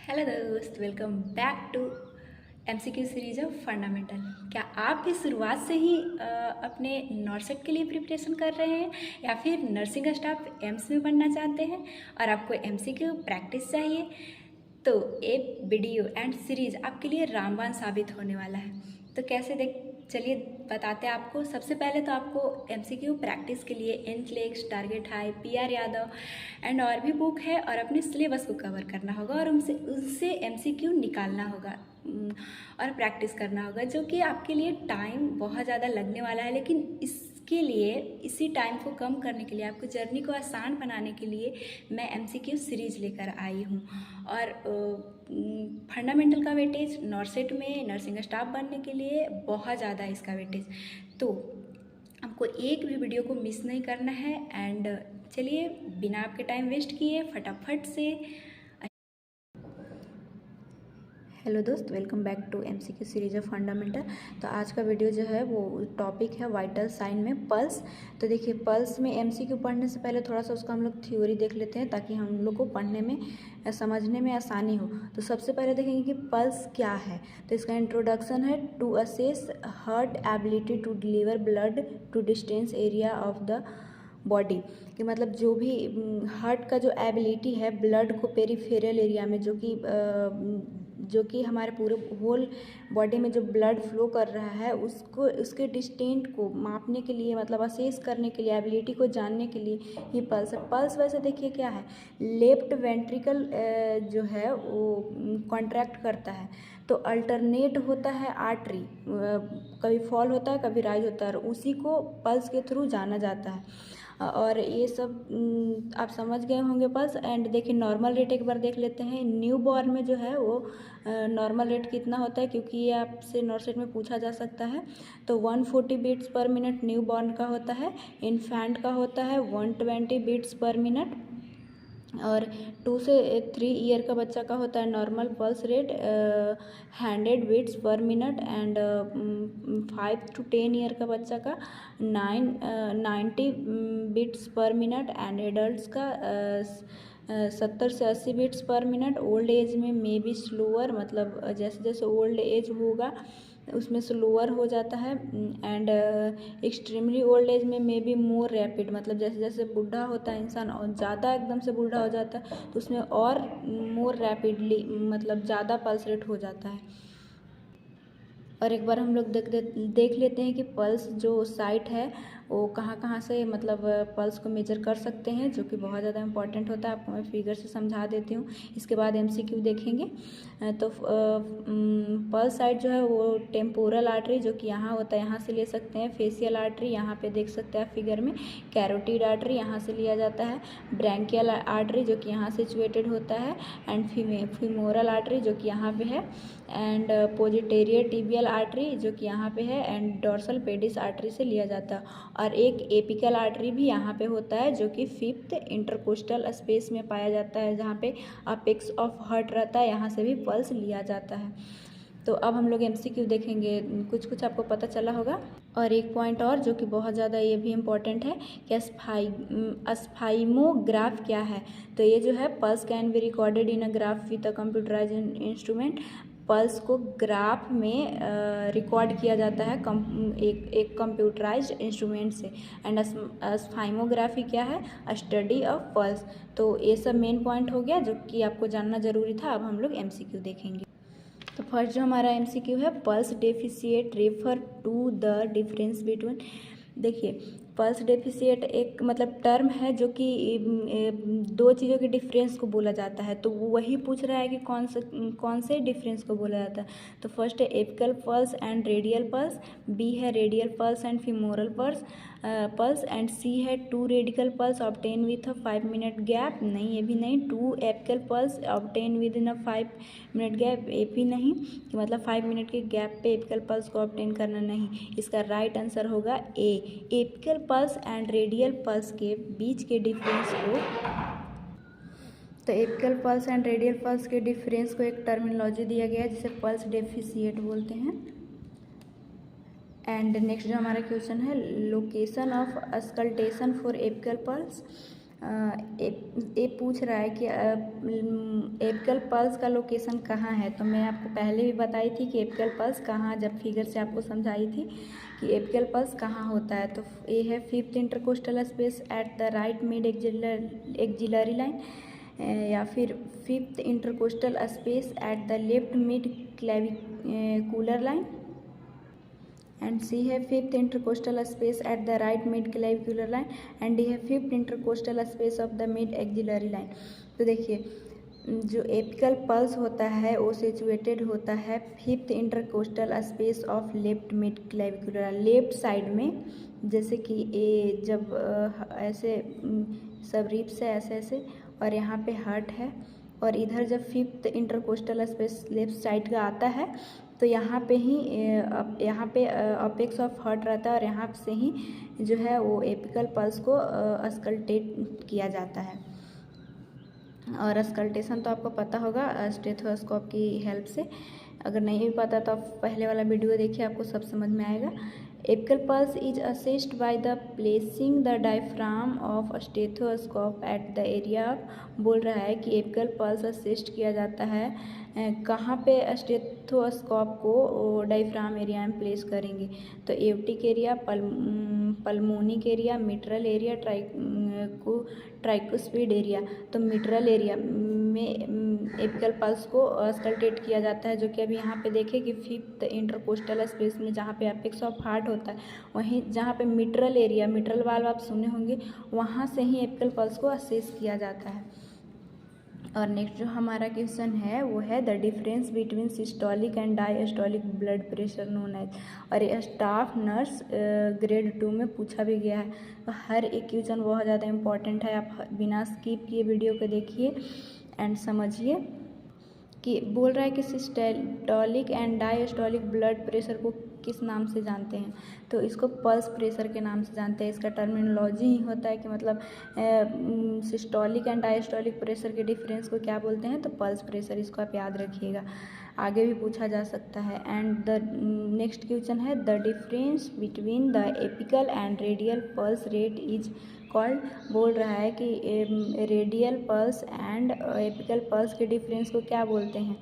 Hello दोस्त, welcome back to MCQ series of fundamental. क्या आप भी शुरुआत से ही अपने नॉर्सेट के लिए प्रिपरेशन कर रहे हैं या फिर नर्सिंग स्टाफ एम्स में बनना चाहते हैं और आपको एमसीक्यू प्रैक्टिस चाहिए? तो ये वीडियो एंड सीरीज आपके लिए रामबाण साबित होने वाला है। तो कैसे देख चलिए बताते हैं आपको। सबसे पहले तो आपको एमसीक्यू प्रैक्टिस के लिए NCLEX, target high, PR Yadav and और भी बुक है और अपने सिलेबस को कवर करना होगा और उनसे एमसीक्यू निकालना होगा और प्रैक्टिस करना होगा, जो कि आपके लिए टाइम बहुत ज़्यादा लगने वाला है। लेकिन इसके लिए इसी टाइम को कम करने के लिए, आपको जर्नी को आसान बनाने के लिए मैं एमसीक्यू सीरीज लेकर आई हूँ। और फंडामेंटल का वेटेज नॉर्सेट में नर्सिंग स्टाफ बनने के लिए बहुत ज़्यादा है इसका वेटेज। तो आपको एक भी वीडियो को मिस नहीं करना है। एंड चलिए बिना आपके टाइम वेस्ट किए फटाफट से। हेलो दोस्त, welcome back to MCQ series of fundamental. तो आज का वीडियो जो है वो टॉपिक है वाइटल साइन में पल्स। तो देखिए, पल्स में एमसीक्यू पढ़ने से पहले थोड़ा सा उसका हम लोग थ्योरी देख लेते हैं ताकि हम लोग को पढ़ने में समझने में आसानी हो। तो सबसे पहले देखेंगे कि पल्स क्या है। तो इसका इंट्रोडक्शन है to assess heart ability to deliver blood to distance area of the body. कि मतलब जो भी हार्ट का जो एबिलिटी है ब्लड को पेरिफेरल एरिया में, जो कि हमारे पूरे होल बॉडी में जो ब्लड फ्लो कर रहा है उसको, उसके डिस्टेंट को मापने के लिए, मतलब असेस करने के लिए, एबिलिटी को जानने के लिए ये पल्स है। पल्स वैसे देखिए क्या है, लेफ्ट वेंट्रिकल जो है वो कॉन्ट्रैक्ट करता है, तो अल्टरनेट होता है आर्टरी, कभी फॉल होता है कभी राइज होता है, और उसी को पल्स के थ्रू जाना जाता है। और ये सब आप समझ गए होंगे पल्स। एंड देखिए नॉर्मल रेट एक बार देख लेते हैं। न्यू बॉर्न में जो है वो नॉर्मल रेट कितना होता है, क्योंकि ये आपसे नॉर्सेट में पूछा जा सकता है। तो 140 beats per minute new born का होता है। इन्फेंट का होता है 120 बीट्स पर मिनट। और 2 से 3 ईयर का बच्चा का होता है normal pulse rate 100 beats per minute. And 5 to 10 year का बच्चा का 90 beats per minute. And adults का 70 से 80 beats per minute. Old age में मे बी स्लोअर, मतलब जैसे जैसे ओल्ड एज होगा उसमें स्लोअर हो जाता है। एंड एक्सट्रीमली ओल्ड एज में मे बी मोर रैपिड, मतलब जैसे जैसे बूढ़ा होता है इंसान और ज़्यादा एकदम से बूढ़ा हो जाता है तो उसमें और मोर रैपिडली, मतलब ज़्यादा पल्स रेट हो जाता है। और एक बार हम लोग देख लेते हैं कि पल्स जो साइट है वो कहाँ कहाँ से, मतलब पल्स को मेजर कर सकते हैं, जो कि बहुत ज़्यादा इंपॉर्टेंट होता है। आपको मैं फिगर से समझा देती हूँ, इसके बाद एमसीक्यू देखेंगे। तो पल्स साइट जो है वो टेम्पोरल आर्टरी, जो कि यहाँ होता है, यहाँ से ले सकते हैं। फेशियल आर्टरी यहाँ पे देख सकते हैं फिगर में। कैरोटिड आर्टरी यहाँ से लिया जाता है। ब्रैंकियल आर्टरी जो कि यहाँ सिचुएटेड होता है। एंड फीमोरल आर्टरी जो कि यहाँ पे है। एंड पोजिटेरियर टिबियल आर्टरी जो कि यहाँ पे है। एंड डॉर्सल पेडिस आर्टरी से लिया जाता है। और एक एपिकल आर्टरी भी यहाँ पे होता है, जो कि 5th इंटरकोस्टल स्पेस में पाया जाता है, जहाँ पे अपेक्स ऑफ हार्ट रहता है, यहाँ से भी पल्स लिया जाता है। तो अब हम लोग एमसीक्यू देखेंगे, कुछ कुछ आपको पता चला होगा। और एक पॉइंट और जो कि बहुत ज़्यादा ये भी इम्पॉर्टेंट है कि स्फाइमोग्राफ क्या है। तो ये जो है, pulse can be recorded in a graph with a computerise instrument. Pulse को ग्राफ में रिकॉर्ड किया जाता है एक कंप्यूटराइज्ड इंस्ट्रूमेंट से। एंड स्फाइमोग्राफी क्या है, स्टडी ऑफ पल्स। तो ये सब मेन पॉइंट हो गया जो कि आपको जानना ज़रूरी था। अब हम लोग एमसीक्यू देखेंगे। तो फर्स्ट जो हमारा एमसीक्यू है, pulse deficit refer to the difference between. देखिए, पल्स डेफिशिएट एक मतलब टर्म है जो कि दो चीज़ों के डिफरेंस को बोला जाता है। तो वो वही पूछ रहा है कि कौन से डिफरेंस को बोला जाता है। तो फर्स्ट है apical pulse and radial pulse, B है radial pulse and femoral pulse and C है 2 radical pulse obtain with a 5 minute gap. नहीं, ये भी नहीं। 2 apical pulse obtain within a 5 minute gap, ये भी नहीं, कि मतलब 5 मिनट के गैप पे एपिकल पल्स को ऑब्टेन करना नहीं। इसका राइट आंसर होगा A. Apical pulse and radial pulse के बीच के डिफरेंस को, तो apical pulse and radial pulse के डिफरेंस को एक टर्मिनोलॉजी दिया गया है जिसे पल्स डेफिशिएट बोलते हैं। एंड नेक्स्ट जो हमारा क्वेश्चन है, location of auscultation for apical pulse. ये पूछ रहा है कि एपिकल पल्स का लोकेशन कहाँ है। तो मैं आपको पहले भी बताई थी कि एपिकल पल्स कहाँ, जब फिगर से आपको समझाई थी कि एपिकल पल्स कहाँ होता है। तो ये है 5th intercostal space at the right mid axillary line, या फिर 5th intercostal space at the left mid clavicular line, and C है 5th intercostal space at the right mid clavicular line, and D है 5th intercostal space of the mid axillary line। तो देखिए जो apical pulse होता है वो situated होता है 5th intercostal space of left mid clavicular, left side में। जैसे कि ये जब ऐसे सब रिब्स है ऐसे ऐसे, और यहाँ पे हार्ट है, और इधर जब 5th intercostal space left side का आता है तो यहाँ पे ही अपेक्स ऑफ हार्ट रहता है, और यहाँ से ही जो है वो एपिकल पल्स को अस्कल्टेट किया जाता है। और अस्कल्टेशन तो आपको पता होगा स्टेथोस्कोप की हेल्प से। अगर नहीं भी पता तो आप पहले वाला वीडियो देखिए, आपको सब समझ में आएगा। Apical pulse is assist by the placing the diaphragm of stethoscope at the area. बोल रहा है कि एपिकल पल्स असिस्ट किया जाता है कहाँ पे, स्टेथोस्कोप को डायफ्राम एरिया में प्लेस करेंगे। तो aortic area, pulmonic area, mitral area, tricuspid area. तो मिट्रल एरिया में एपिकल पल्स को अस्कल्टेट किया जाता है, जो कि अभी यहाँ पे देखें कि 5th इंटरकोस्टल स्पेस में जहाँ पे अपेक्स ऑफ हार्ट होता है, वहीं जहाँ पे मिट्रल एरिया, मिट्रल वाल्व आप सुने होंगे, वहाँ से ही एपिकल पल्स को असेस किया जाता है। और नेक्स्ट जो हमारा क्वेश्चन है वो है the difference between systolic and diastolic blood pressure known as. और ये स्टाफ नर्स ग्रेड 2 में पूछा भी गया है। तो हर एक क्वेश्चन बहुत ज़्यादा इंपॉर्टेंट है, आप बिना स्किप किए वीडियो को देखिए एंड समझिए। कि बोल रहा है कि systolic and diastolic blood pressure को किस नाम से जानते हैं। तो इसको पल्स प्रेशर के नाम से जानते हैं। इसका टर्मिनोलॉजी ही होता है कि मतलब सिस्टोलिक एंड डायस्टोलिक प्रेशर के डिफरेंस को क्या बोलते हैं, तो पल्स प्रेशर। इसको आप याद रखिएगा, आगे भी पूछा जा सकता है। एंड द नेक्स्ट क्वेश्चन है the difference between the apical and radial pulse rate is called. बोल रहा है कि radial pulse and apical pulse के डिफरेंस को क्या बोलते हैं।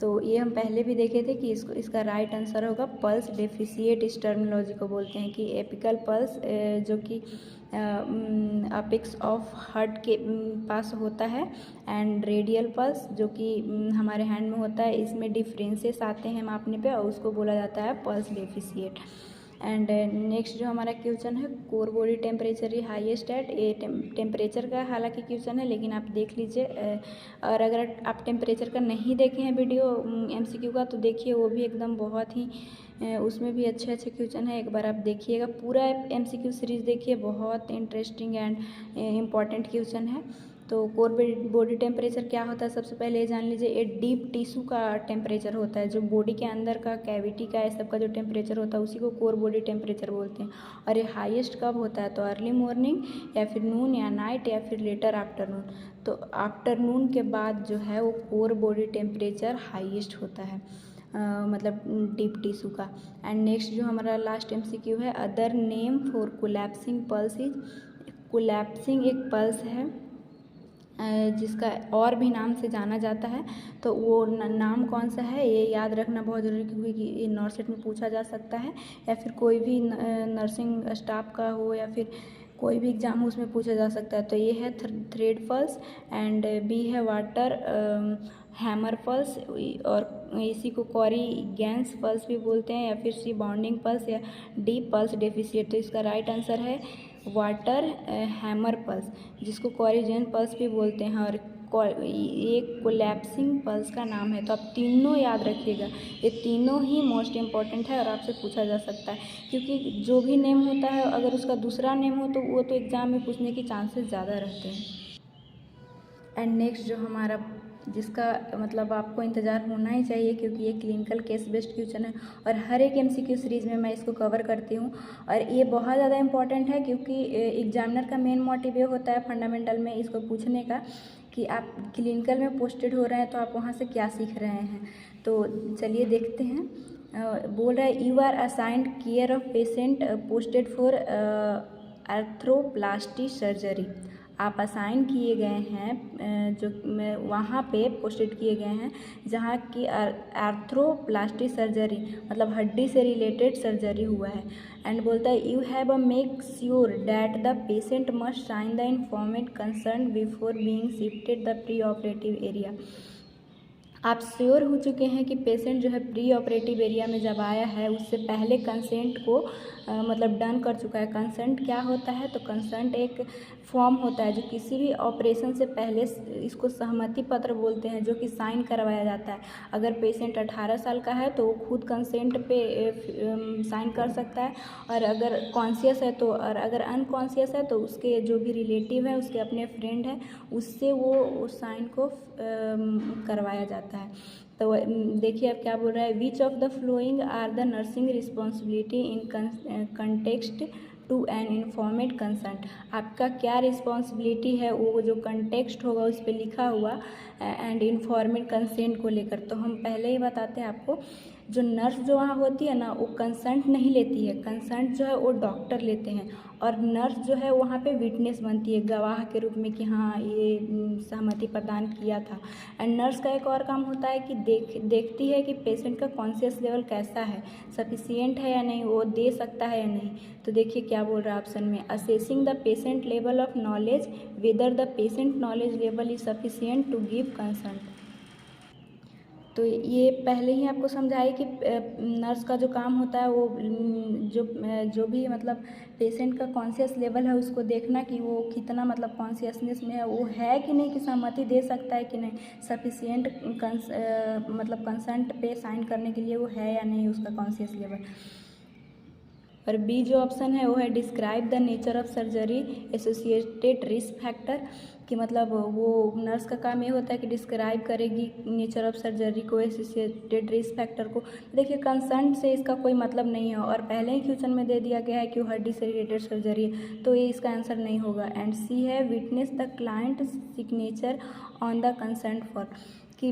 तो ये हम पहले भी देखे थे कि इसका राइट आंसर होगा पल्स डेफिशिएट। इस टर्मिनोलॉजी को बोलते हैं कि एपिकल पल्स जो कि अपेक्स ऑफ हार्ट के पास होता है, एंड रेडियल पल्स जो कि हमारे हैंड में होता है, इसमें डिफरेंसेस आते हैं मापने पे, और उसको बोला जाता है पल्स डेफिशिएट। एंड नेक्स्ट जो हमारा क्वेश्चन है core body temperature highest eight. ये टेम्परेचर का हालांकि क्वेश्चन है, लेकिन आप देख लीजिए। और अगर आप टेम्परेचर का नहीं देखे हैं वीडियो एमसीक्यू का, तो देखिए वो भी एकदम बहुत ही उसमें भी अच्छे अच्छे क्वेश्चन है। एक बार आप देखिएगा, पूरा एमसीक्यू सीरीज़ देखिए, बहुत इंटरेस्टिंग एंड इम्पॉर्टेंट क्वेश्चन है। तो कोर बॉडी टेम्परेचर क्या होता है, सबसे पहले ये जान लीजिए। ये डीप टिश्यू का टेम्परेचर होता है, जो बॉडी के अंदर का कैविटी का, इस सब का जो टेम्परेचर होता है उसी को कोर बॉडी टेम्परेचर बोलते हैं। और ये हाईएस्ट कब होता है, तो अर्ली मॉर्निंग या फिर नून या नाइट या फिर लेटर आफ्टरनून। तो आफ्टरनून के बाद जो है वो कोर बॉडी टेम्परेचर हाईएस्ट होता है, मतलब डीप टिश्यू का। एंड नेक्स्ट जो हमारा लास्ट एमसीक्यू है other name for collapsing pulse is. Collapsing एक पल्स है जिसका और भी नाम से जाना जाता है। तो वो नाम कौन सा है ये याद रखना बहुत ज़रूरी, क्योंकि ये नॉर्सेट में पूछा जा सकता है, या फिर कोई भी नर्सिंग स्टाफ का हो, या फिर कोई भी एग्जाम हो उसमें पूछा जा सकता है। तो ये है थ्रेड पल्स, एंड बी है वाटर हैमर पल्स, और इसी को कॉरी गैंस पल्स भी बोलते हैं, या फिर सी बाउंडिंग पल्स, या डी पल्स डेफिशिएट। तो इसका राइट आंसर है वाटर हैमर पल्स, जिसको कॉरिजेन पल्स भी बोलते हैं, और ये कोलैप्सिंग पल्स का नाम है। तो आप तीनों याद रखिएगा, ये तीनों ही मोस्ट इम्पॉर्टेंट है और आपसे पूछा जा सकता है, क्योंकि जो भी नेम होता है अगर उसका दूसरा नेम हो तो वो तो एग्ज़ाम में पूछने के चांसेस ज़्यादा रहते हैं। एंड नेक्स्ट जो हमारा, जिसका मतलब आपको इंतज़ार होना ही चाहिए, क्योंकि ये क्लिनिकल केस बेस्ड क्वेश्चन है और हर एक एमसीक्यू सीरीज़ में मैं इसको कवर करती हूँ। और ये बहुत ज़्यादा इंपॉर्टेंट है, क्योंकि एग्जामिनर का मेन मोटिव ये होता है फंडामेंटल में इसको पूछने का कि आप क्लिनिकल में पोस्टेड हो रहे हैं तो आप वहाँ से क्या सीख रहे हैं। तो चलिए देखते हैं। बोल रहा है you are assigned care of patient posted for arthroplasty surgery. आप असाइन किए गए हैं जो वहाँ पे पोस्टेड किए गए हैं जहाँ की आर्थ्रोप्लास्टी सर्जरी मतलब हड्डी से रिलेटेड सर्जरी हुआ है। एंड बोलता है you have a make sure that the patient must sign the informed concern before being shifted the pre operative area. आप श्योर हो चुके हैं कि पेशेंट जो है प्री ऑपरेटिव एरिया में जब आया है उससे पहले कंसेंट को मतलब डन कर चुका है। कंसेंट क्या होता है? तो कंसेंट एक फॉर्म होता है जो किसी भी ऑपरेशन से पहले इसको सहमति पत्र बोलते हैं, जो कि साइन करवाया जाता है। अगर पेशेंट 18 साल का है तो वो खुद कंसेंट पे साइन कर सकता है, और अगर कॉन्शियस है तो, और अगर अनकॉन्शियस है तो उसके जो भी रिलेटिव है, उसके अपने फ्रेंड है, उससे वो उस साइन को करवाया जाता है। तो देखिए अब क्या बोल रहा है, which of the following are the nursing responsibility in context to an informed consent. आपका क्या रिस्पॉन्सिबिलिटी है वो जो कंटेक्स्ट होगा उस पर लिखा हुआ एंड इन्फॉर्मेड कंसेंट को लेकर। तो हम पहले ही बताते हैं आपको, जो नर्स जो वहाँ होती है ना वो कंसेंट नहीं लेती है, कंसेंट जो है वो डॉक्टर लेते हैं, और नर्स जो है वहाँ पे विटनेस बनती है गवाह के रूप में कि हाँ ये सहमति प्रदान किया था। एंड नर्स का एक और काम होता है कि देखती है कि पेशेंट का कॉन्शियस लेवल कैसा है, सफिशिएंट है या नहीं, वो दे सकता है या नहीं। तो देखिए क्या बोल रहा है ऑप्शन में, assessing the patient level of knowledge whether the patient knowledge level is sufficient to give consent. तो ये पहले ही आपको समझाई कि नर्स का जो काम होता है वो जो भी मतलब पेशेंट का कॉन्शियस लेवल है उसको देखना कि वो कितना मतलब कॉन्शियसनेस में है, वो है कि नहीं, कि सहमति दे सकता है कि नहीं, सफिशिएंट मतलब कंसेंट पे साइन करने के लिए वो है या नहीं उसका कॉन्शियस लेवल। और बी जो ऑप्शन है वो है describe the nature of surgery associated risk factor, कि मतलब वो नर्स का काम ये होता है कि डिस्क्राइब करेगी नेचर ऑफ सर्जरी को, एसोसिएटेड रिस्क फैक्टर को। देखिए कंसर्न से इसका कोई मतलब नहीं है, और पहले ही क्वेश्चन में दे दिया गया है कि वो हड्डी से रिलेटेड सर्जरी है, तो ये इसका आंसर नहीं होगा। एंड सी है witness the client signature on the consent for, कि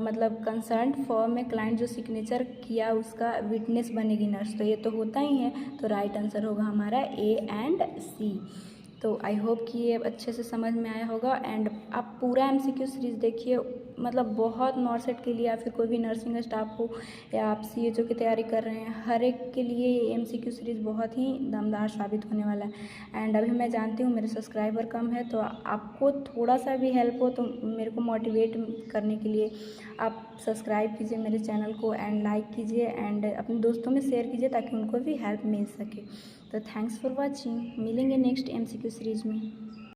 मतलब कंसर्न फॉर्म में क्लाइंट जो सिग्नेचर किया उसका विटनेस बनेगी नर्स, तो ये तो होता ही है। तो राइट आंसर होगा हमारा ए एंड सी। तो आई होप कि ये अच्छे से समझ में आया होगा। एंड आप पूरा MCQ सीरीज़ देखिए, मतलब बहुत नॉर्सेट के लिए या फिर कोई भी नर्सिंग स्टाफ हो या आप CHO की तैयारी कर रहे हैं, हर एक के लिए ये MCQ सीरीज़ बहुत ही दमदार साबित होने वाला है। एंड अभी मैं जानती हूँ मेरे सब्सक्राइबर कम है, तो आपको थोड़ा सा भी हेल्प हो तो मेरे को मोटिवेट करने के लिए आप सब्सक्राइब कीजिए मेरे चैनल को, एंड लाइक कीजिए, एंड अपने दोस्तों में शेयर कीजिए ताकि उनको भी हेल्प मिल सके। तो थैंक्स फॉर वॉचिंग, मिलेंगे नेक्स्ट MCQ सीरीज़ में।